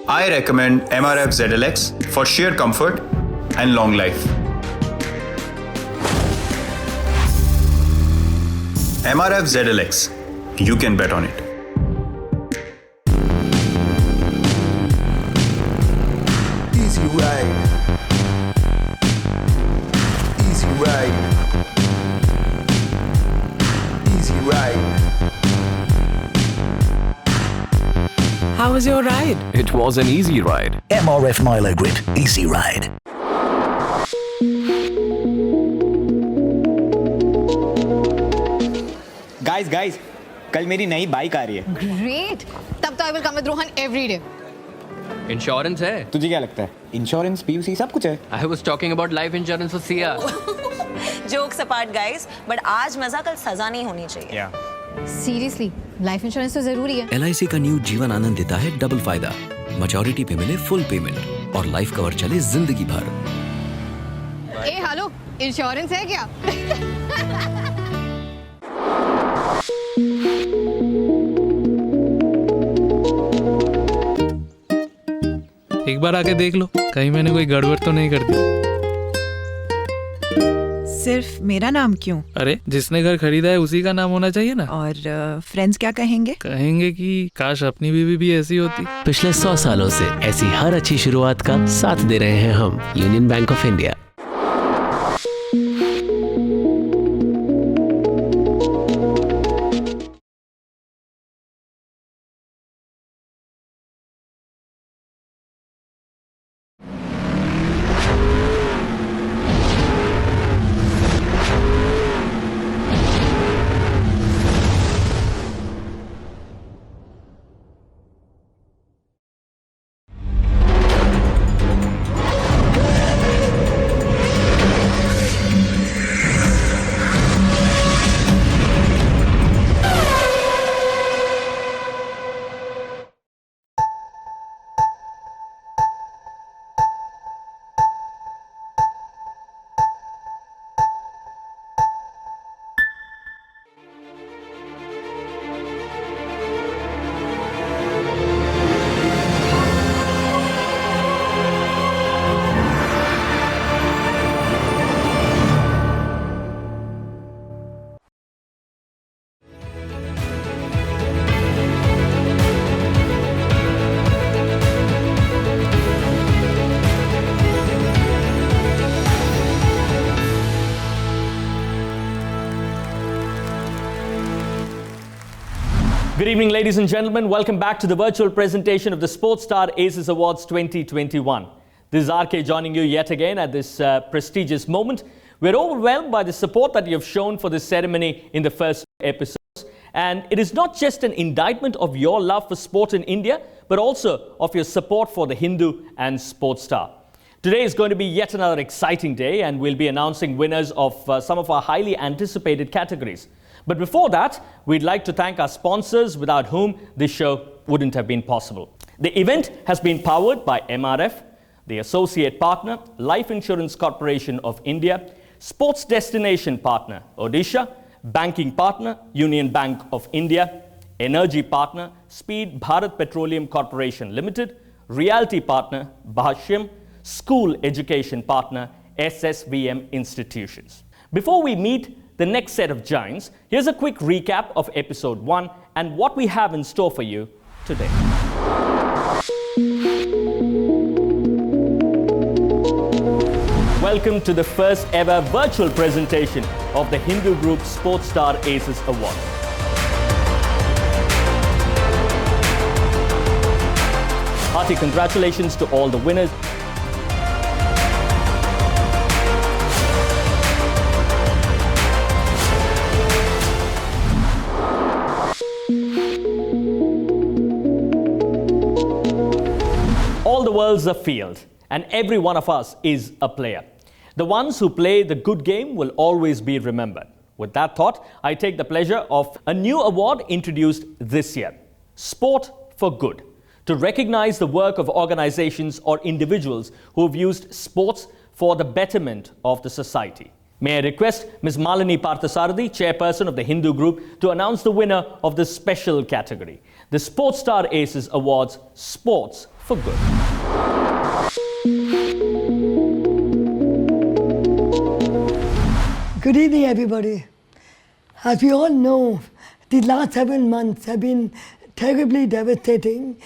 I recommend MRF ZLX for sheer comfort and long life. MRF ZLX, you can bet on it. Easy ride. Easy ride. Easy ride. How was your ride? It was an easy ride. MRF Milo Grid. Easy ride. Guys, कल मेरी नई bike आ रही है. Great. तब तो I will come with Rohan every day. Insurance है. तुझे क्या लगता है? इंश्योरेंस, पीयूसी सब कुछ है. I was talking about life insurance for Sia. Jokes apart, guys, but आज मजा कल सजा नहीं होनी चाहिए. Yeah. Seriously, life insurance तो जरूरी है. LIC का न्यू जीवन आनंद देता है डबल फायदा. मैच्योरिटी पे मिले फुल पेमेंट और लाइफ कवर चले जिंदगी भर. ए हेलो, इंश्योरेंस है क्या? एक बार आके देख लो, कहीं मैंने कोई गड़बड़ तो नहीं कर दी. सिर्फ मेरा नाम क्यों? अरे जिसने घर खरीदा है उसी का नाम होना चाहिए ना. और फ्रेंड्स क्या कहेंगे? कहेंगे कि काश अपनी बीवी भी ऐसी होती. पिछले 100 सालों से ऐसी हर अच्छी शुरुआत का साथ दे रहे हैं हम, union bank of India. Good evening, ladies and gentlemen. Welcome back to the virtual presentation of the Sportstar Aces Awards 2021. This is RK joining you yet again at this prestigious moment. We're overwhelmed by the support that you have shown for this ceremony in the first episodes. And it is not just an indictment of your love for sport in India, but also of your support for the Hindu and Sportstar. Today is going to be yet another exciting day, and we'll be announcing winners of some of our highly anticipated categories. But before that, we'd like to thank our sponsors without whom this show wouldn't have been possible. The event has been powered by MRF, the associate partner, Life Insurance Corporation of India, sports destination partner, Odisha, banking partner, Union Bank of India, energy partner, Speed Bharat Petroleum Corporation Limited, realty partner, Baashyaam, school education partner, SSVM institutions. Before we meet the next set of giants, here's a quick recap of episode 1 and what we have in store for you today. Welcome to the first ever virtual presentation of the Hindu Group Sportstar Aces Award. Hearty congratulations to all the winners. All the world's a field, and every one of us is a player. The ones who play the good game will always be remembered. With that thought, I take the pleasure of a new award introduced this year, Sport for Good, to recognize the work of organizations or individuals who have used sports for the betterment of the society. May I request Ms. Malini Parthasarathi, chairperson of the Hindu group, to announce the winner of this special category, the Sportstar Aces Awards Sports for Good. Good evening, everybody. As we all know, these last 7 months have been terribly devastating,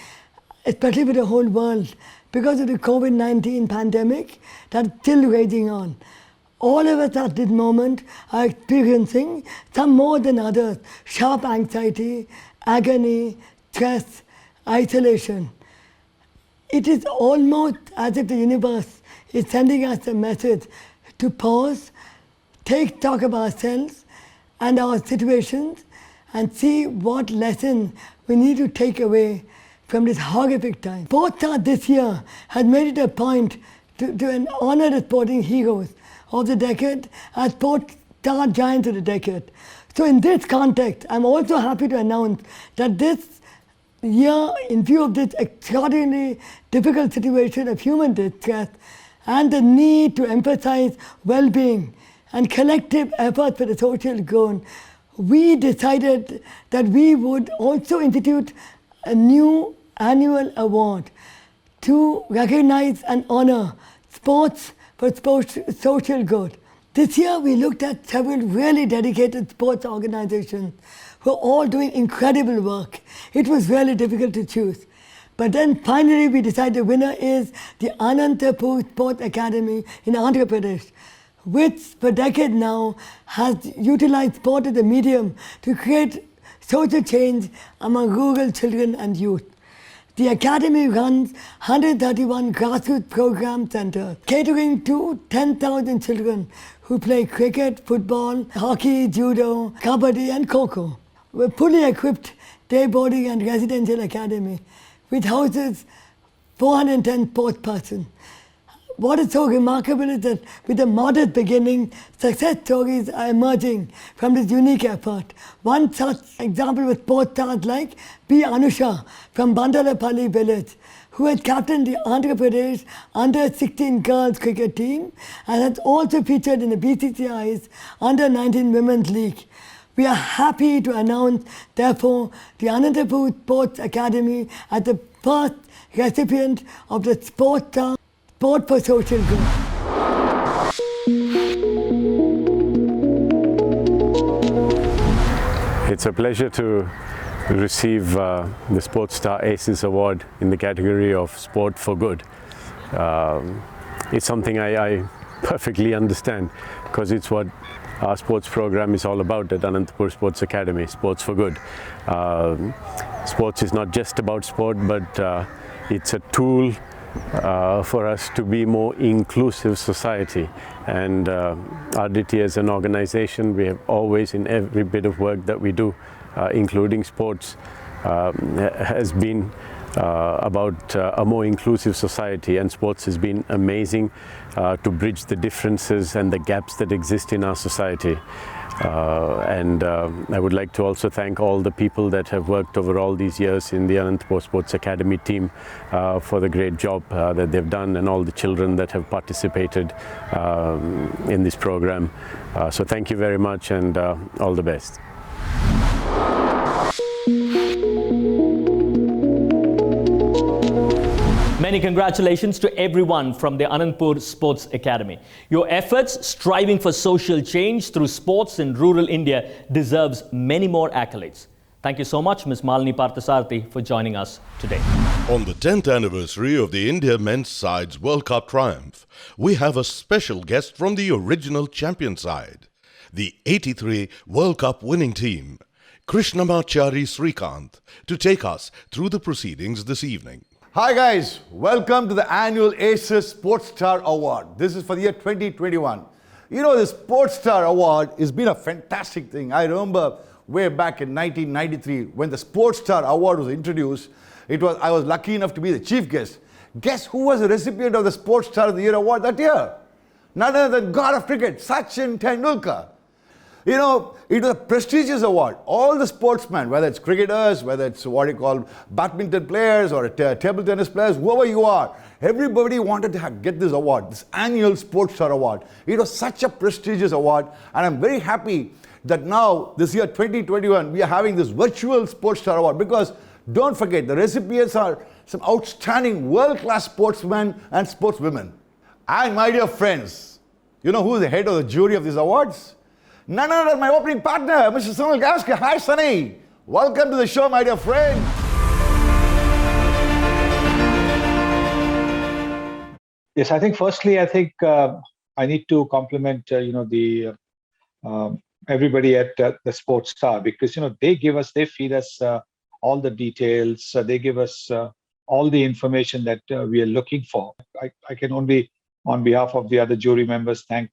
especially for the whole world, because of the COVID-19 pandemic that's still raging on. All of us at this moment are experiencing, some more than others, sharp anxiety, agony, stress, isolation. It is almost as if the universe is sending us a message to pause, take stock of ourselves and our situations, and see what lesson we need to take away from this horrific time. Sportstar this year has made it a point to honor the sporting heroes of the decade as Sportstar Giants of the decade. So in this context, I'm also happy to announce that this year, in view of this extraordinarily difficult situation of human distress and the need to emphasize well-being and collective effort for the social good, we decided that we would also institute a new annual award to recognize and honor sports for social good. This year we looked at several really dedicated sports organizations who are all doing incredible work. It was really difficult to choose. But then finally we decided the winner is the Anantapur Sports Academy in Andhra Pradesh, which for decades now has utilized sport as a medium to create social change among rural children and youth. The Academy runs 131 grassroots program centers, catering to 10,000 children who play cricket, football, hockey, judo, kabaddi and kho-kho. We're fully equipped day boarding and residential academy, which houses 410 sports persons. What is so remarkable is that with a modest beginning, success stories are emerging from this unique effort. One such example was sports stars like P. Anusha from Bandalapalli village, who has captained the Andhra Pradesh under-16 girls cricket team and has also featured in the BCCI's under-19 women's league. We are happy to announce, therefore, the Anantapur Sports Academy as the first recipient of the Sportstar Sport for Social Good. It's a pleasure to receive the Sportstar Aces Award in the category of Sport for Good. It's something I perfectly understand, because it's what our sports program is all about at Anantapur Sports Academy, Sports for Good. Sports is not just about sport, but it's a tool for us to be more inclusive society. And RDT as an organization, we have always, in every bit of work that we do, including sports, has been about a more inclusive society, and sports has been amazing to bridge the differences and the gaps that exist in our society. And I would like to also thank all the people that have worked over all these years in the Anantapur Sports Academy team for the great job that they've done, and all the children that have participated in this program. So thank you very much, and all the best. Many congratulations to everyone from the Anantapur Sports Academy. Your efforts striving for social change through sports in rural India deserves many more accolades. Thank you so much, Ms. Malini Parthasarathi, for joining us today. On the 10th anniversary of the India men's side's World Cup triumph, we have a special guest from the original champion side, the 83 World Cup winning team, Krishnamachari Srikanth, to take us through the proceedings this evening. Hi guys, welcome to the annual Aces Sportstar Award. This is for the year 2021. You know, the Sportstar Award has been a fantastic thing. I remember way back in 1993 when the Sportstar Award was introduced. I was lucky enough to be the chief guest. Guess who was the recipient of the Sportstar of the Year award that year? None other than God of cricket, Sachin Tendulkar. You know, it was a prestigious award. All the sportsmen, whether it's cricketers, whether it's what you call badminton players or table tennis players, whoever you are, everybody wanted to get this award, this annual Sportstar Award. It was such a prestigious award, and I'm very happy that now, this year 2021, we are having this virtual Sportstar Award, because don't forget, the recipients are some outstanding world-class sportsmen and sportswomen. And my dear friends, you know who is the head of the jury of these awards? None other than my opening partner, Mr. Sunil Gavaskar. Hi, Sunny. Welcome to the show, my dear friend. Yes, I think firstly, I need to compliment, everybody at the Sportstar, because, they feed us all the details. They give us all the information that we are looking for. I can only, on behalf of the other jury members, thank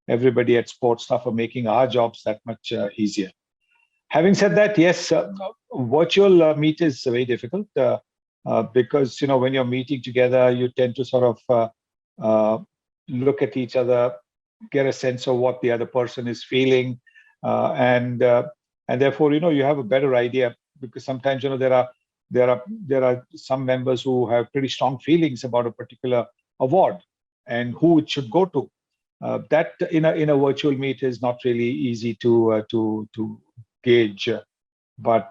everybody at Sportstar for making our jobs that much easier. Having said that, yes, virtual meet is very difficult because, when you're meeting together, you tend to sort of look at each other, get a sense of what the other person is feeling, and therefore, you have a better idea, because sometimes, there are some members who have pretty strong feelings about a particular award and who it should go to. That in a virtual meet is not really easy to gauge, but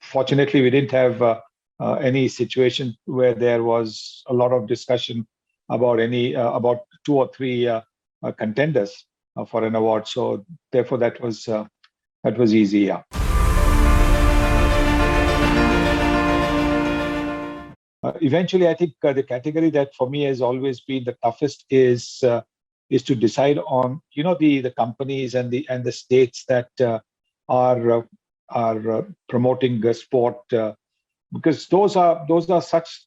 fortunately we didn't have any situation where there was a lot of discussion about about 2 or 3 contenders for an award. So therefore that was easy. Yeah. Eventually, I think the category that for me has always been the toughest is to decide on the companies and the states that are promoting the sport, because those are such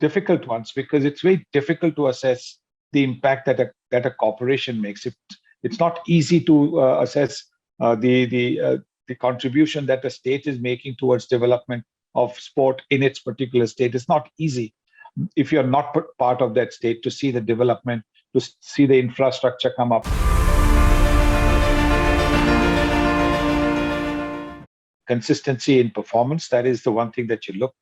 difficult ones, because it's very difficult to assess the impact that a corporation makes. It's not easy to assess the contribution that a state is making towards development of sport in its particular state. It's not easy if you're not part of that state to see the development, to see the infrastructure come up. Consistency in performance, that is the one thing that you look.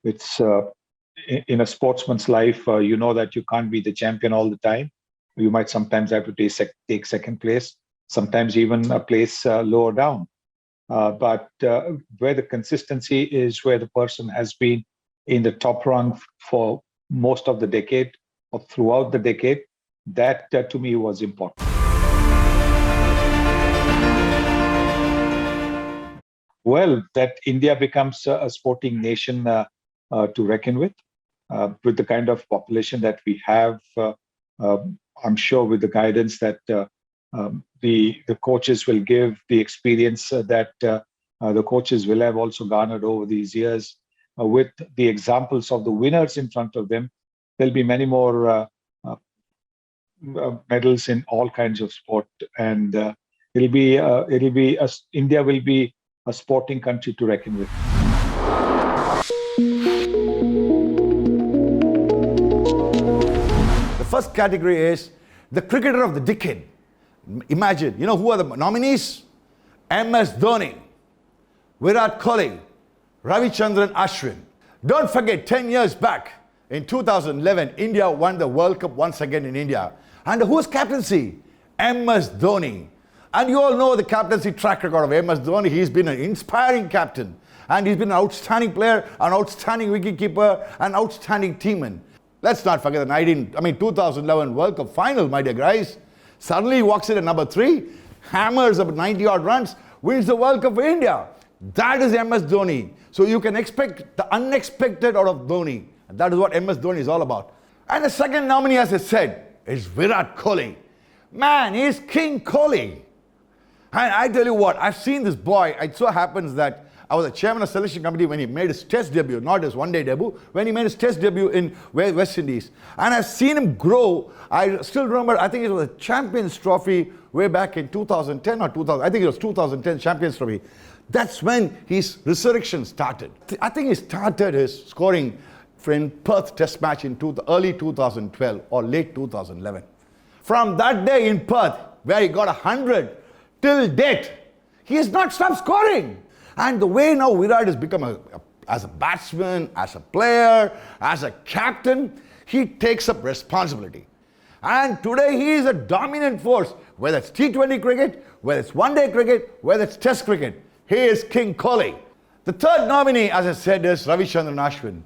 It's in a sportsman's life, that you can't be the champion all the time. You might sometimes have to take second place, sometimes even a place lower down. But where the consistency is, where the person has been in the top rung for most of the decade or throughout the decade, that to me was important. Well, that India becomes a sporting nation to reckon with the kind of population that we have. I'm sure with the guidance that the coaches will give, the experience that the coaches will have also garnered over these years, with the examples of the winners in front of them, there'll be many more medals in all kinds of sport, and India will be a sporting country to reckon with. The first category is the cricketer of the decade. Imagine, who are the nominees? MS Dhoni, Virat Kohli, Ravichandran Ashwin. Don't forget, 10 years back, in 2011, India won the World Cup once again in India. And whose captaincy? MS Dhoni. And you all know the captaincy track record of MS Dhoni. He's been an inspiring captain. And he's been an outstanding player, an outstanding wicketkeeper, an outstanding teamman. Let's not forget the 2011 World Cup final, my dear guys. Suddenly he walks in at number 3, hammers about 90-odd runs, wins the World Cup for India. That is MS Dhoni. So you can expect the unexpected out of Dhoni. And that is what MS Dhoni is all about. And the second nominee, as I said, is Virat Kohli. Man, he's King Kohli. And I tell you what, I've seen this boy. It so happens that I was a chairman of selection committee when he made his test debut, not his one-day debut, when he made his test debut in West Indies. And I've seen him grow. I still remember, I think it was a Champions Trophy way back in 2010 or 2000. I think it was 2010 Champions Trophy. That's when his resurrection started. I think he started his scoring in Perth Test match in early 2012 or late 2011. From that day in Perth, where he got 100, till date, he has not stopped scoring. And the way now Virat has become as a batsman, as a player, as a captain, he takes up responsibility. And today he is a dominant force, whether it's T20 cricket, whether it's one-day cricket, whether it's test cricket. He is King Kohli. The third nominee, as I said, is Ravichandran Ashwin.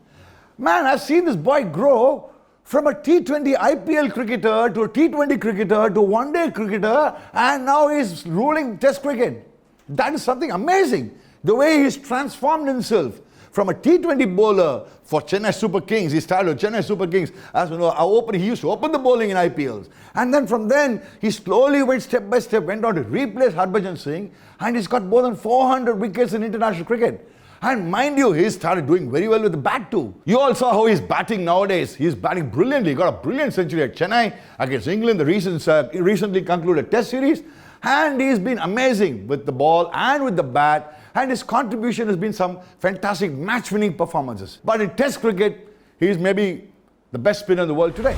Man, I've seen this boy grow from a T20 IPL cricketer to a T20 cricketer to a one-day cricketer, and now he's ruling test cricket. That is something amazing. The way he's transformed himself from a T20 bowler for Chennai Super Kings. He started with Chennai Super Kings. As you know, he used to open the bowling in IPLs. And then from then, he slowly went step by step, went on to replace Harbhajan Singh, and he's got more than 400 wickets in international cricket. And mind you, he started doing very well with the bat too. You all saw how he's batting nowadays. He's batting brilliantly. He got a brilliant century at Chennai against England, the recently concluded Test series. And he's been amazing with the ball and with the bat. And his contribution has been some fantastic match-winning performances. But in Test cricket, he's maybe the best spinner in the world today.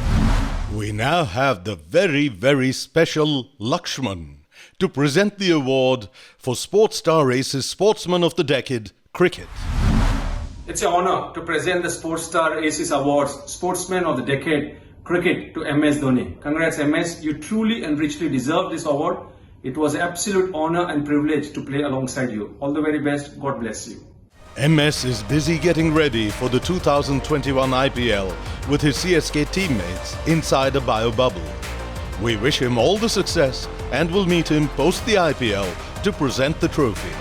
We now have the very, very special Lakshman to present the award for Sportstar Aces Sportsman of the Decade Cricket. It's an honor to present the Sportstar Aces Awards Sportsman of the Decade Cricket to MS Dhoni. Congrats MS, you truly and richly deserve this award. It was an absolute honor and privilege to play alongside you. All the very best. God bless you. MS is busy getting ready for the 2021 IPL with his CSK teammates inside a bio bubble. We wish him all the success and will meet him post the IPL to present the trophy.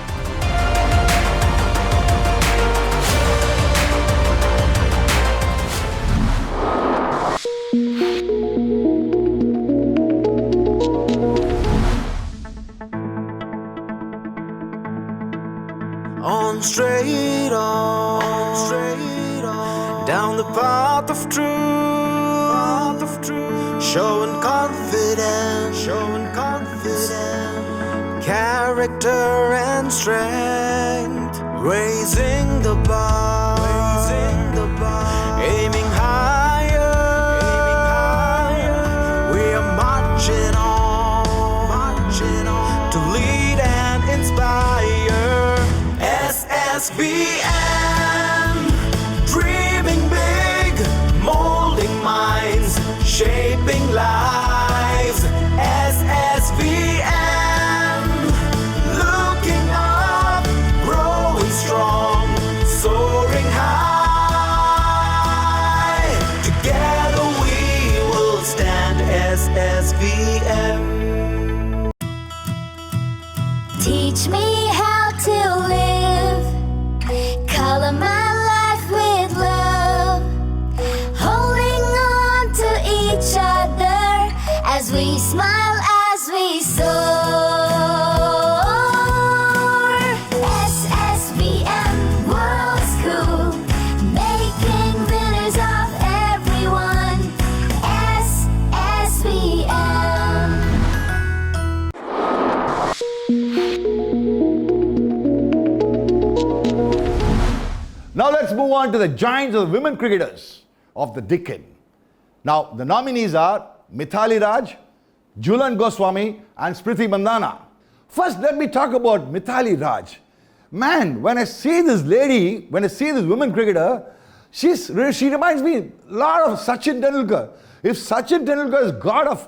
Straight on, down the path of truth, showing confidence, character and strength, raising the bar, aiming higher, we are marching on, to lead and inspire. SSVM, dreaming big, molding minds, shaping lives. SSVM, looking up, growing strong, soaring high. Together we will stand. SSVM. Teach me how to live, color my life with love, holding on to each other as we smile, as we soar. SSVM World School, making winners of everyone. SSVM. Now let's move on to the giants of the women cricketers of the decade. Now the nominees are Mithali Raj, Jhulan Goswami and Smriti Mandhana. First let me talk about Mithali Raj. Man, when I see this lady, when I see this women cricketer, she reminds me a lot of Sachin Tendulkar. If Sachin Tendulkar is god of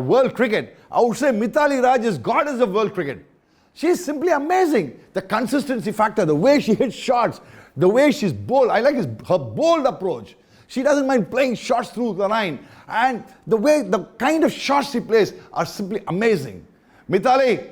world cricket, I would say Mithali Raj is goddess of world cricket. She is simply amazing. The consistency factor, the way she hits shots, the way she's bold. I like her bold approach. She doesn't mind playing shots through the line. And the kind of shots she plays are simply amazing. Mithali,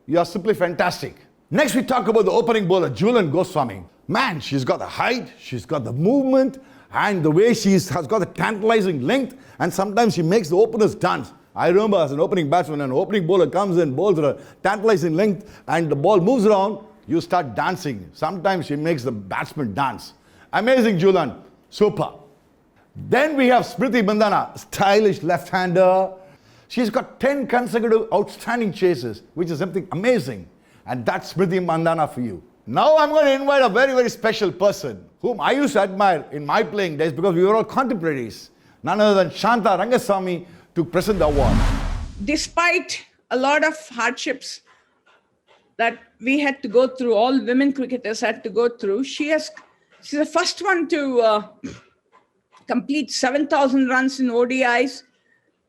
you are simply fantastic. Next we talk about the opening bowler, Jhulan Goswami. Man, she's got the height, she's got the movement, and the way she has got the tantalizing length, and sometimes she makes the openers dance. I remember as an opening batsman, an opening bowler comes in, bowls at a tantalizing length, and the ball moves around, you start dancing. Sometimes she makes the batsman dance. Amazing, Jhulan. Super. Then we have Smriti Mandhana, stylish left-hander. She's got 10 consecutive outstanding chases, which is something amazing. And that's Smriti Mandhana for you. Now I'm going to invite a very, very special person whom I used to admire in my playing days because we were all contemporaries. None other than Shanta Rangasamy to present the award. Despite a lot of hardships that we had to go through, all women cricketers had to go through. She's the first one to complete 7,000 runs in ODIs,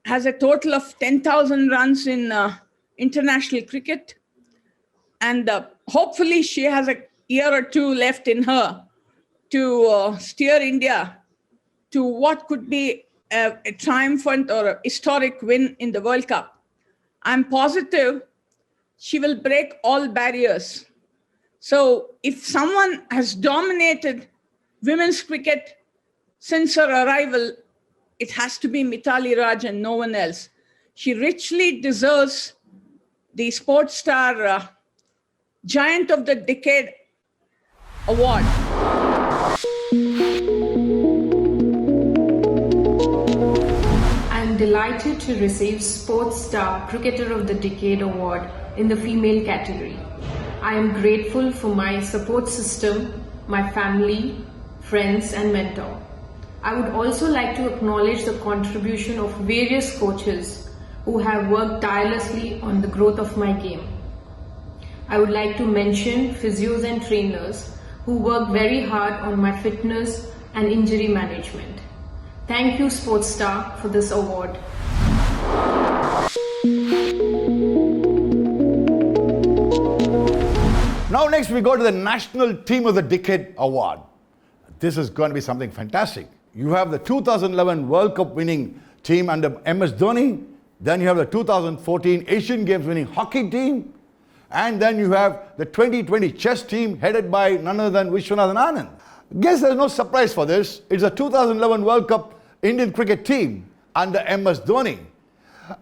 has a total of 10,000 runs in international cricket. And hopefully she has a year or two left in her to steer India to what could be a triumphant or a historic win in the World Cup. I'm positive she will break all barriers. So if someone has dominated women's cricket since her arrival, it has to be Mithali Raj and no one else. She richly deserves the Sportstar Giant of the Decade award. I'm delighted to receive Sportstar Cricketer of the Decade award in the female category. I am grateful for my support system, my family, friends and mentor. I would also like to acknowledge the contribution of various coaches who have worked tirelessly on the growth of my game. I would like to mention physios and trainers who work very hard on my fitness and injury management. Thank you, Sportstar, for this award. Now next we go to the National Team of the Decade Award. This is going to be something fantastic. You have the 2011 World Cup winning team under MS Dhoni. Then you have the 2014 Asian Games winning hockey team. And then you have the 2020 chess team headed by none other than Viswanath and Anand. Guess there's no surprise for this. It's a 2011 World Cup Indian cricket team under MS Dhoni.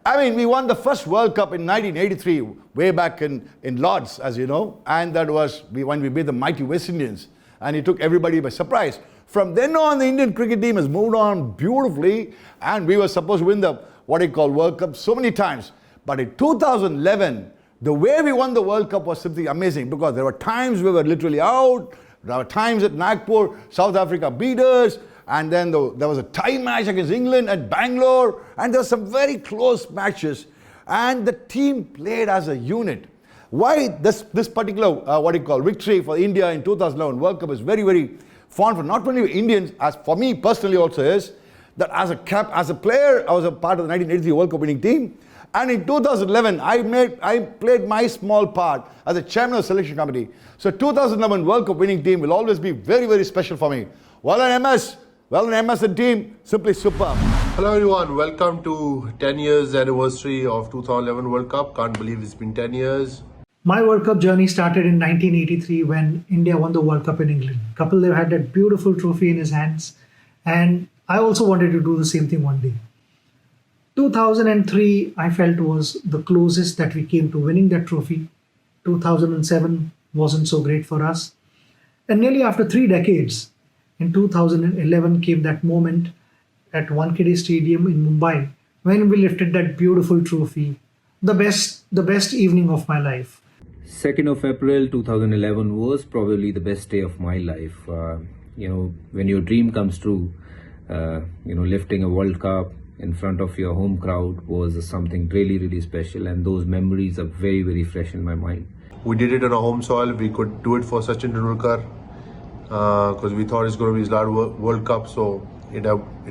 I mean, we won the first World Cup in 1983, way back in Lords, as you know. And that was when we beat the mighty West Indians. And it took everybody by surprise. From then on, the Indian cricket team has moved on beautifully. And we were supposed to win the, what they call World Cup so many times. But in 2011, the way we won the World Cup was something amazing, because there were times we were literally out. There were times at Nagpur, South Africa beat us. And then there was a tie match against England at Bangalore. And there were some very close matches. And the team played as a unit. Why this particular, victory for India in 2011 World Cup is very, very fond for not only Indians, as for me personally also is, that as a player, I was a part of the 1983 World Cup winning team. And in 2011, I played my small part as the chairman of the selection committee. So 2011 World Cup winning team will always be very, very special for me. Well done, MS. Well done, MS and team. Simply superb. Hello everyone. Welcome to 10 years anniversary of 2011 World Cup. Can't believe it's been 10 years. My World Cup journey started in 1983 when India won the World Cup in England. Kapil Dev had that beautiful trophy in his hands, and I also wanted to do the same thing one day. 2003, I felt, was the closest that we came to winning that trophy. 2007 wasn't so great for us. And nearly after 3 decades, in 2011 came that moment at Wankhede Stadium in Mumbai when we lifted that beautiful trophy. The best evening of my life. 2nd of April 2011 was probably the best day of my life. When your dream comes true, lifting a World Cup in front of your home crowd was something really, really special, and those memories are very, very fresh in my mind. We did it on our home soil. We could do it for Sachin Tendulkar because we thought it's going to be his last World Cup, so it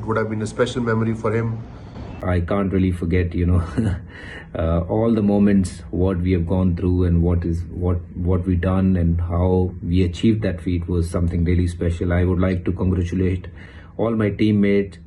would have been a special memory for him. I can't really forget, all the moments, what we have gone through and what we done and how we achieved that feat was something really special. I would like to congratulate all my teammates,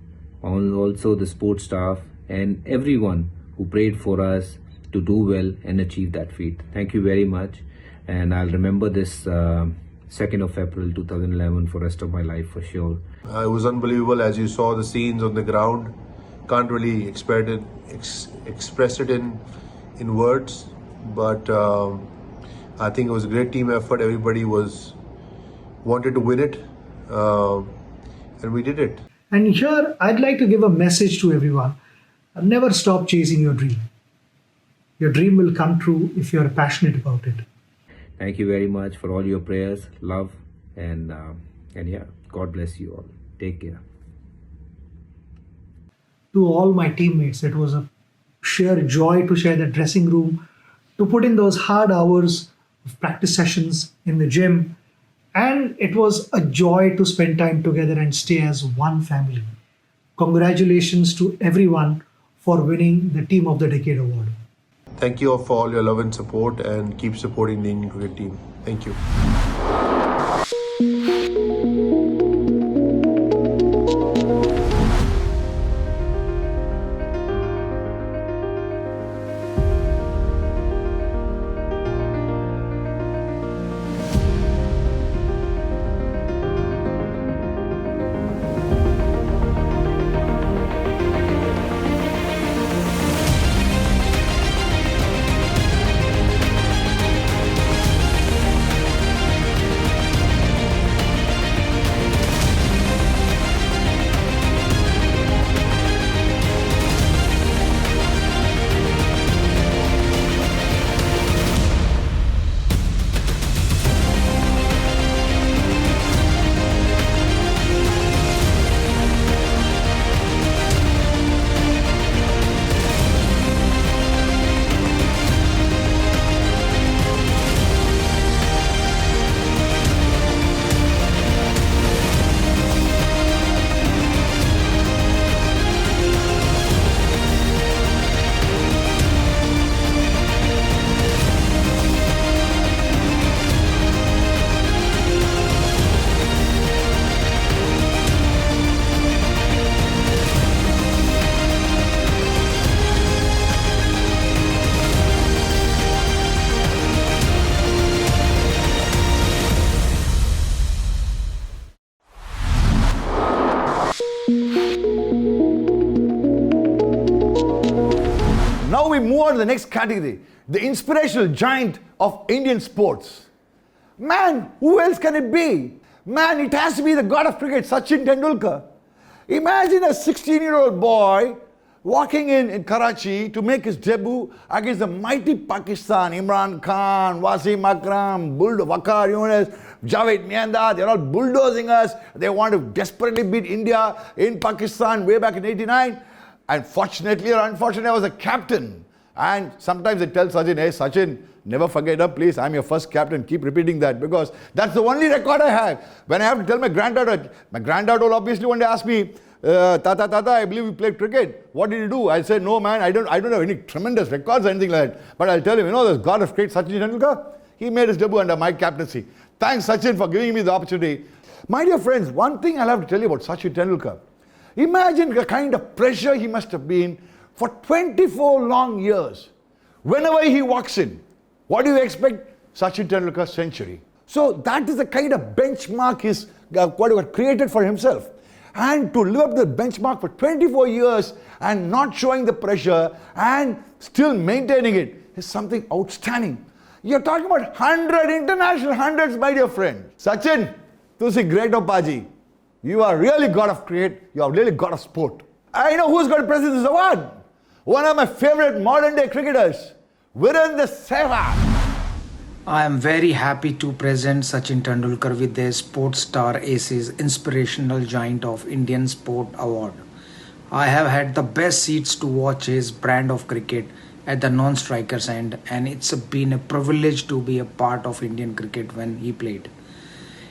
also the sports staff and everyone who prayed for us to do well and achieve that feat. Thank you very much, and I'll remember this 2nd of April 2011 for the rest of my life for sure. It was unbelievable. As you saw the scenes on the ground, can't really express it in words, but I think it was a great team effort. Everybody wanted to win it, and we did it. And here I'd like to give a message to everyone. Never stop chasing your dream. Your dream will come true if you're passionate about it. Thank you very much for all your prayers, love, and God bless you all. Take care. To all my teammates, it was a sheer joy to share the dressing room, to put in those hard hours of practice sessions in the gym. And it was a joy to spend time together and stay as one family. Congratulations to everyone for winning the Team of the Decade award. Thank you all for all your love and support, and keep supporting the Indian cricket team. Thank you. Now we move on to the next category, the inspirational giant of Indian sports. Man, who else can it be? Man, it has to be the god of cricket, Sachin Tendulkar. Imagine a 16-year-old boy walking in Karachi to make his debut against the mighty Pakistan. Imran Khan, Wasim Akram, Waqar Younis, Javed Mianda, they're all bulldozing us. They want to desperately beat India in Pakistan way back in '89. And fortunately or unfortunately, I was a captain. And sometimes I tell Sachin, hey Sachin, never forget up, please. I'm your first captain. Keep repeating that, because that's the only record I have. When I have to tell my granddaughter will obviously one day ask me, Tata, I believe you played cricket. What did you do? I said, no man, I don't have any tremendous records or anything like that. But I'll tell him, this god of cricket, Sachin Tendulkar, he made his debut under my captaincy. Thanks Sachin for giving me the opportunity. My dear friends, one thing I'll have to tell you about Sachin Tendulkar. Imagine the kind of pressure he must have been for 24 long years. Whenever he walks in, what do you expect? Sachin Tendulkar's century. So that is the kind of benchmark he's created for himself. And to live up to the benchmark for 24 years and not showing the pressure and still maintaining it is something outstanding. You're talking about 100 international hundreds, my dear friend. Sachin, tusi great Paji. You are really god of cricket. You are really god of sport. I know who's going to present this award. One of my favorite modern day cricketers, Virendra Sehwag. I am very happy to present Sachin Tendulkar with the Sportstar Aces Inspirational Giant of Indian Sport Award. I have had the best seats to watch his brand of cricket at the non-strikers end, and it's been a privilege to be a part of Indian cricket when he played.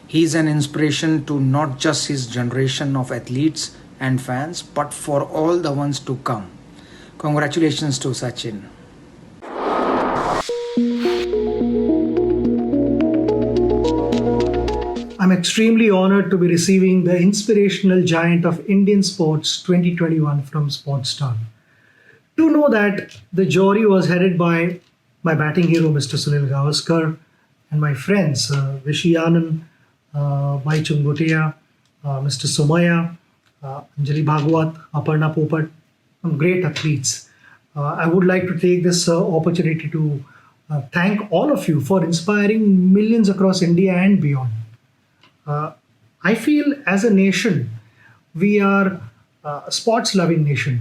He is an inspiration to not just his generation of athletes and fans, but for all the ones to come. Congratulations to Sachin. I'm extremely honored to be receiving the Inspirational Giant of Indian Sports 2021 from Sportstar. To know that the jury was headed by my batting hero, Mr. Sunil Gavaskar, and my friends, Viswanath, Bhai Chungutia, Mr. Somaya, Anjali Bhagwat, Aparna Popat, some great athletes. I would like to take this opportunity to thank all of you for inspiring millions across India and beyond. I feel as a nation, we are a sports-loving nation.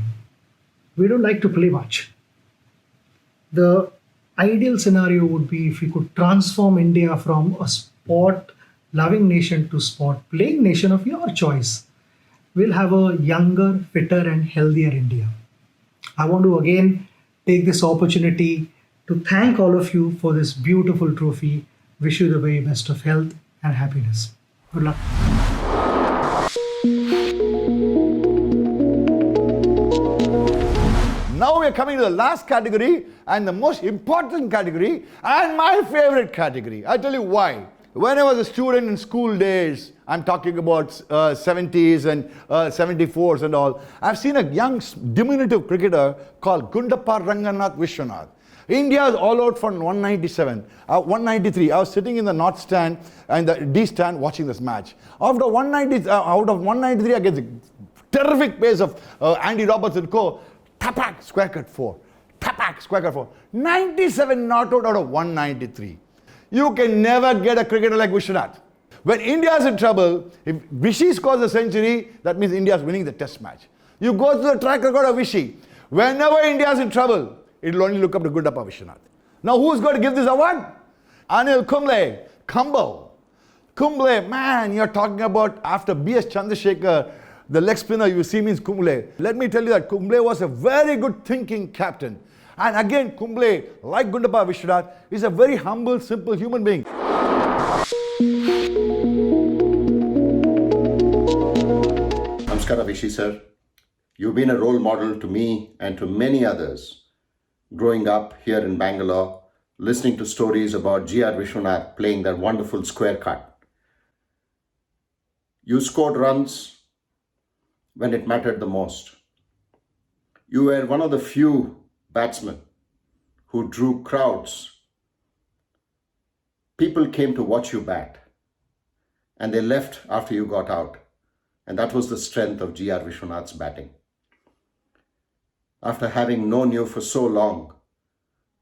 We don't like to play much. The ideal scenario would be if we could transform India from a sport-loving nation to sport-playing nation of your choice. We'll have a younger, fitter and healthier India. I want to again take this opportunity to thank all of you for this beautiful trophy. Wish you the very best of health and happiness. Good luck. Now we are coming to the last category and the most important category and my favorite category. I'll tell you why. When I was a student in school days, I'm talking about 70s and 74s and all, I've seen a young diminutive cricketer called Gundappa Ranganath Viswanath. India is all out for 193. I was sitting in the north stand and the D stand watching this match. Out of 193, I get the terrific pace of Andy Robertson co. Tapak, square cut 4. Tapak, square cut 4. 97 not out of 193. You can never get a cricketer like Viswanath. When India is in trouble, if Vishy scores a century, that means India is winning the test match. You go to the track record of Vishy. Whenever India is in trouble, it will only look up to Gundappa Viswanath. Now who's going to give this award? Anil Kumble. Kumble, man, you're talking about after B.S. Chandrasekhar, the leg spinner you see means Kumble. Let me tell you that Kumble was a very good thinking captain. And again, Kumble, like Gundappa Viswanath, is a very humble, simple human being. Namaskara Vishy sir. You've been a role model to me and to many others. Growing up here in Bangalore, listening to stories about G.R. Viswanath playing that wonderful square cut. You scored runs when it mattered the most. You were one of the few batsmen who drew crowds. People came to watch you bat and they left after you got out. And that was the strength of G.R. Viswanath's batting. After having known you for so long,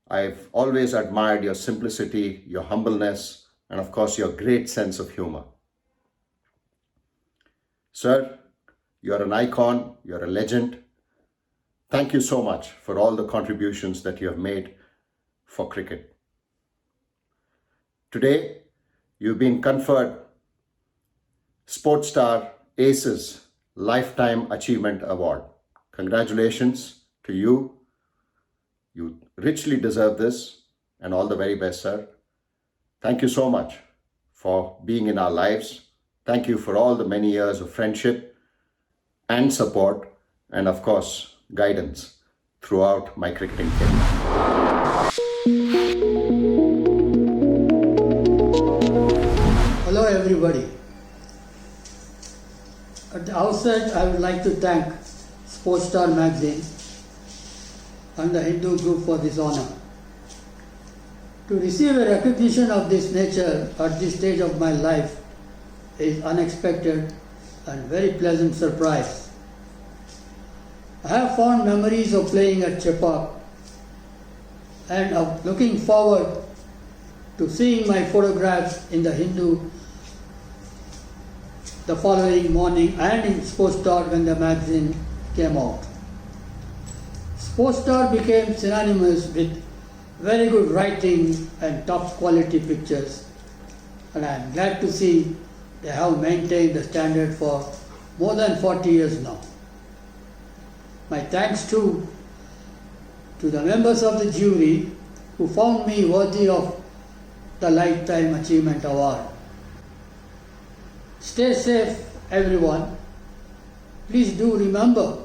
I've always admired your simplicity, your humbleness, and of course your great sense of humor. Sir, you're an icon, you're a legend. Thank you so much for all the contributions that you have made for cricket. Today, you've been conferred Sportstar Aces Lifetime Achievement Award. Congratulations to you. You richly deserve this, and all the very best, sir. Thank you so much for being in our lives. Thank you for all the many years of friendship and support, and of course, guidance throughout my cricketing career. Hello everybody. At the outset, I would like to thank Sportstar magazine and the Hindu group for this honor. To receive a recognition of this nature at this stage of my life is unexpected and very pleasant surprise. I have fond memories of playing at Chepauk and of looking forward to seeing my photographs in the Hindu the following morning and in Sportstar when the magazine came out. Sportstar became synonymous with very good writing and top quality pictures, and I am glad to see they have maintained the standard for more than 40 years now. My thanks too to the members of the jury who found me worthy of the Lifetime Achievement Award. Stay safe, everyone. Please do remember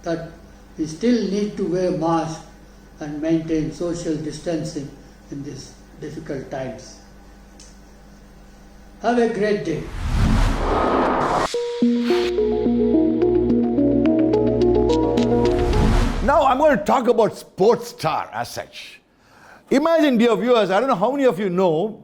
that we still need to wear masks and maintain social distancing in these difficult times. Have a great day. Now I'm going to talk about Sportstar as such. Imagine, dear viewers, I don't know how many of you know,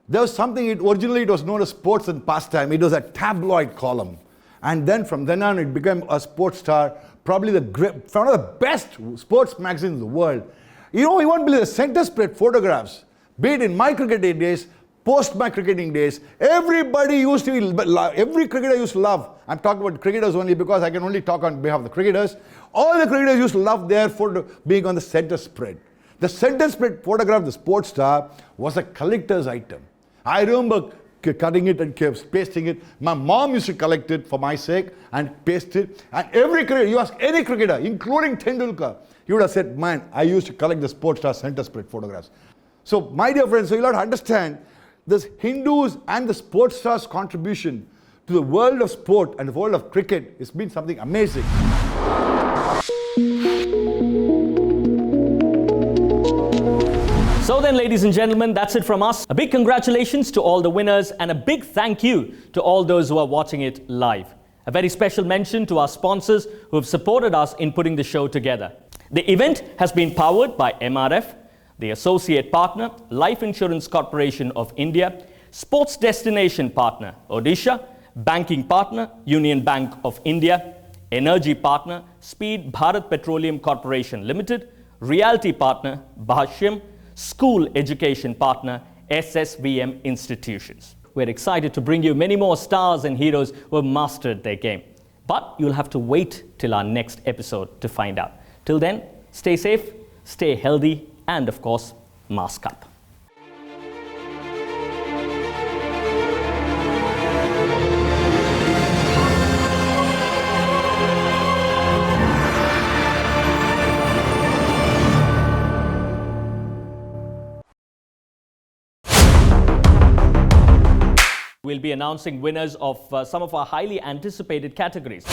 there was something, originally it was known as Sports and Pastime. It was a tabloid column. And then from then on it became a Sportstar, probably one of the best sports magazines in the world. You know, you won't believe the center spread photographs, be it in my cricketing days, post my cricketing days, everybody used to, every cricketer used to love. I'm talking about cricketers only because I can only talk on behalf of the cricketers. All the cricketers used to love their photo being on the center spread. The center spread photograph of the Sportstar was a collector's item. I remember cutting it and pasting it. My mom used to collect it for my sake and paste it. And every cricketer, you ask any cricketer, including Tendulkar, he would have said, man, I used to collect the Sportstar center split photographs. So my dear friends, so you'll have to understand this Hindus and the Sportstar's contribution to the world of sport and the world of cricket has been something amazing. So then, ladies and gentlemen, that's it from us. A big congratulations to all the winners and a big thank you to all those who are watching it live. A very special mention to our sponsors who have supported us in putting the show together. The event has been powered by MRF, the associate partner, Life Insurance Corporation of India, sports destination partner, Odisha, banking partner, Union Bank of India, energy partner, Speed Bharat Petroleum Corporation Limited, realty partner, Baashyaam, school education partner, SSVM institutions. We're excited to bring you many more stars and heroes who have mastered their game. But you'll have to wait till our next episode to find out. Till then, stay safe, stay healthy, and of course, mask up. We'll be announcing winners of some of our highly anticipated categories.